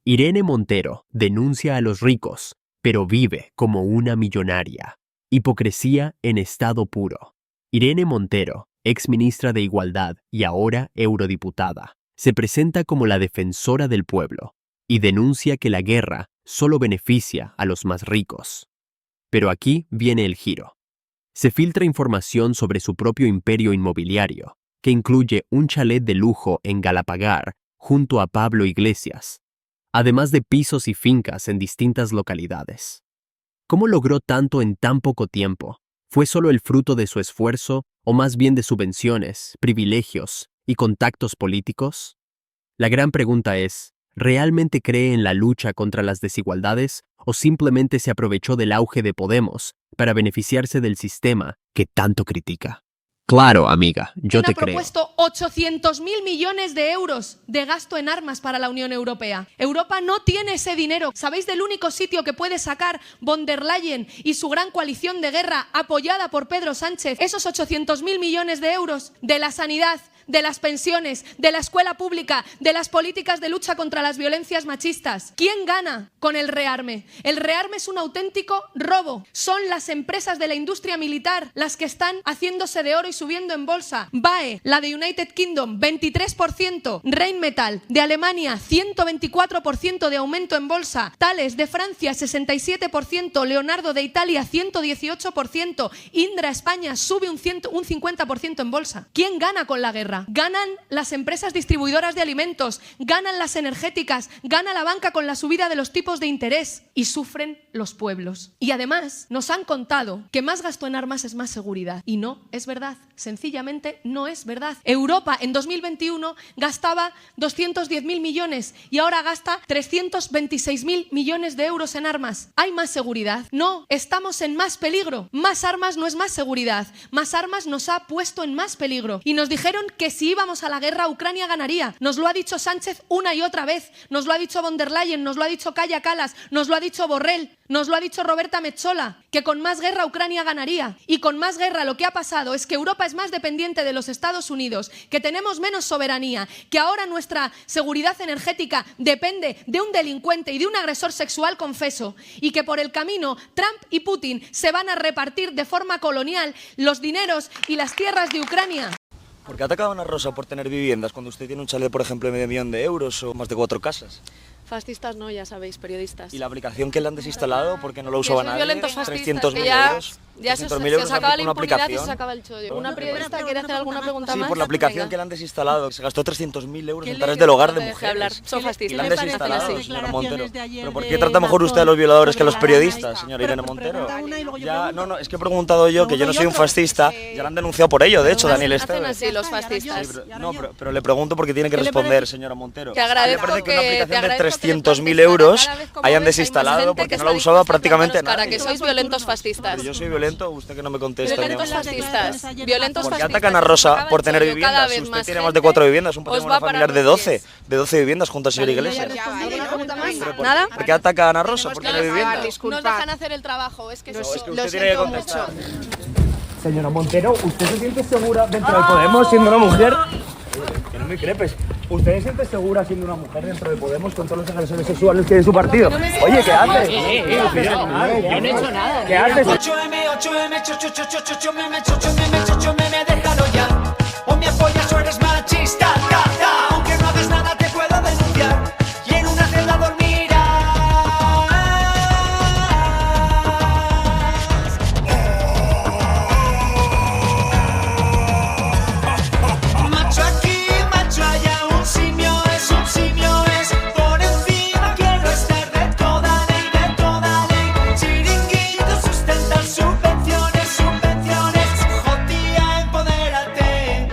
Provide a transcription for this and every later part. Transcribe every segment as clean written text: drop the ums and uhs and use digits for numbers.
Irene Montero denuncia a los ricos, pero vive como una millonaria. Hipocresía en estado puro. Irene Montero, exministra de Igualdad y ahora eurodiputada, se presenta como la defensora del pueblo y denuncia que la guerra solo beneficia a los más ricos. Pero aquí viene el giro. Se filtra información sobre su propio imperio inmobiliario, que incluye un chalet de lujo en Galapagar junto a Pablo Iglesias, además de pisos y fincas en distintas localidades. ¿Cómo logró tanto en tan poco tiempo? ¿Fue solo el fruto de su esfuerzo o más bien de subvenciones, privilegios y contactos políticos? La gran pregunta es, ¿realmente cree en la lucha contra las desigualdades o simplemente se aprovechó del auge de Podemos para beneficiarse del sistema que tanto critica? Claro, amiga, yo te creo. Ha propuesto 800.000 millones de euros de gasto en armas para la Unión Europea. Europa no tiene ese dinero. ¿Sabéis del único sitio que puede sacar von der Leyen y su gran coalición de guerra apoyada por Pedro Sánchez esos 800.000 millones de euros? De la sanidad, de las pensiones, de la escuela pública, de las políticas de lucha contra las violencias machistas. ¿Quién gana con el rearme? El rearme es un auténtico robo. Son las empresas de la industria militar las que están haciéndose de oro y subiendo en bolsa. BAE, la de United Kingdom, 23%. Rheinmetall, de Alemania, 124% de aumento en bolsa. Thales, de Francia, 67%. Leonardo, de Italia, 118%. Indra, España, sube un 50% en bolsa. ¿Quién gana con la guerra? Ganan las empresas distribuidoras de alimentos, ganan las energéticas, gana la banca con la subida de los tipos de interés y sufren los pueblos. Y además nos han contado que más gasto en armas es más seguridad. Y no es verdad, sencillamente no es verdad. Europa en 2021 gastaba 210.000 millones y ahora gasta 326.000 millones de euros en armas. ¿Hay más seguridad? No, estamos en más peligro. Más armas no es más seguridad. Más armas nos ha puesto en más peligro. Y nos dijeron que si íbamos a la guerra, Ucrania ganaría. Nos lo ha dicho Sánchez una y otra vez. Nos lo ha dicho von der Leyen, nos lo ha dicho Kaja Kallas, nos lo ha dicho Borrell, nos lo ha dicho Roberta Metsola, que con más guerra Ucrania ganaría. Y con más guerra lo que ha pasado es que Europa es más dependiente de los Estados Unidos, que tenemos menos soberanía, que ahora nuestra seguridad energética depende de un delincuente y de un agresor sexual confeso, y que por el camino Trump y Putin se van a repartir de forma colonial los dineros y las tierras de Ucrania. ¿Por qué atacaban a Rosa por tener viviendas cuando usted tiene un chalet, por ejemplo, de medio millón de euros o más de 4 casas? Fascistas no, ya sabéis, periodistas. ¿Y la aplicación que le han desinstalado porque no lo usaba nadie? Violentos fascistas. 300.000 euros. Ya se os acaba la impunidad y se acaba el chollo. ¿Una periodista quiere hacer alguna pregunta más? Sí, por la aplicación que le han desinstalado. Se gastó 300.000 euros en tareas del hogar de mujeres. Hablar. Son fascistas. Y le han desinstalado, señora Montero. ¿Pero por qué trata mejor usted a los violadores que a los periodistas, señora Irene Montero? Ya, no, es que he preguntado yo que yo no soy un fascista. Ya lo han denunciado por ello, de hecho, Daniel Esteves. Hacen así los fascistas. No, pero le pregunto porque tiene que responder, señora Montero. Te agradezco me parece que una aplicación de 300.000 euros hayan desinstalado porque no la usaba prácticamente nadie. Para que sois violentos fascistas. Pero yo soy violento, usted que no me contesta. Violentos fascistas. Violentos ¿Por qué fascistas. atacan a Rosa por tener viviendas? Si usted tiene más de 4 viviendas, un patrimonio familiar de 12 viviendas junto al señor Iglesias. ¿Nada? ¿Por qué atacan a Rosa por tener viviendas? Nos dejan hacer el trabajo, es que No, eso es que lo usted tiene que siento contestar. mucho. Señora Montero, ¿usted se siente segura dentro de Podemos siendo una mujer? Que no me crepes. ¿Usted se siente segura siendo una mujer dentro de Podemos con todos los agresores sexuales que hay en su partido? Oye, ¿qué haces? Yo no he hecho nada. ¿Qué haces? 8M, 8M, 8M, déjalo ya. O me apoyas o eres machista, aunque no hagas nada te puedo denunciar. Y en una celda dormirás. Macho aquí, macho allá, un simio es. Por encima quiero estar de toda ley. Chiringuitos sustentan subvenciones. Jotía, empodérate.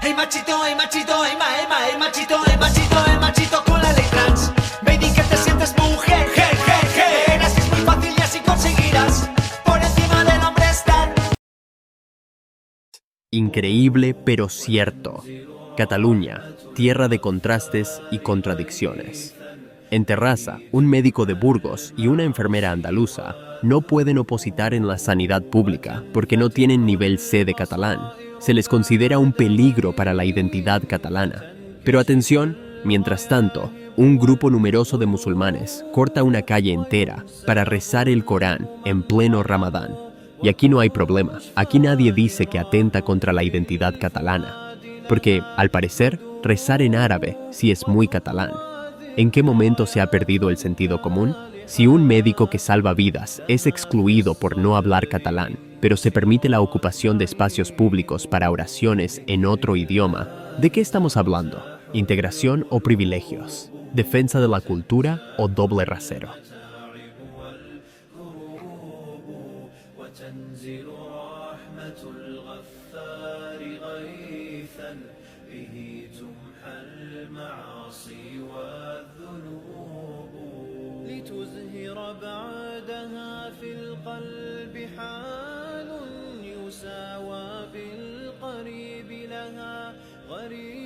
Hey machito con la ley trans. Baby, que te sientes mujer. Verás que es muy fácil y así conseguirás. Por encima del hombre estar. Increíble pero cierto. Cataluña, tierra de contrastes y contradicciones. En Terrassa, un médico de Burgos y una enfermera andaluza no pueden opositar en la sanidad pública porque no tienen nivel C de catalán. se les considera un peligro para la identidad catalana. Pero atención, mientras tanto, un grupo numeroso de musulmanes corta una calle entera para rezar el Corán en pleno Ramadán. Y aquí no hay problema, aquí nadie dice que atenta contra la identidad catalana, porque, al parecer, rezar en árabe sí es muy catalán. ¿En qué momento se ha perdido el sentido común? Si un médico que salva vidas es excluido por no hablar catalán, pero se permite la ocupación de espacios públicos para oraciones en otro idioma, ¿de qué estamos hablando? ¿Integración o privilegios? ¿Defensa de la cultura o doble rasero? لتزهر بعدها في القلب حال يساوى بالقريب لها غريب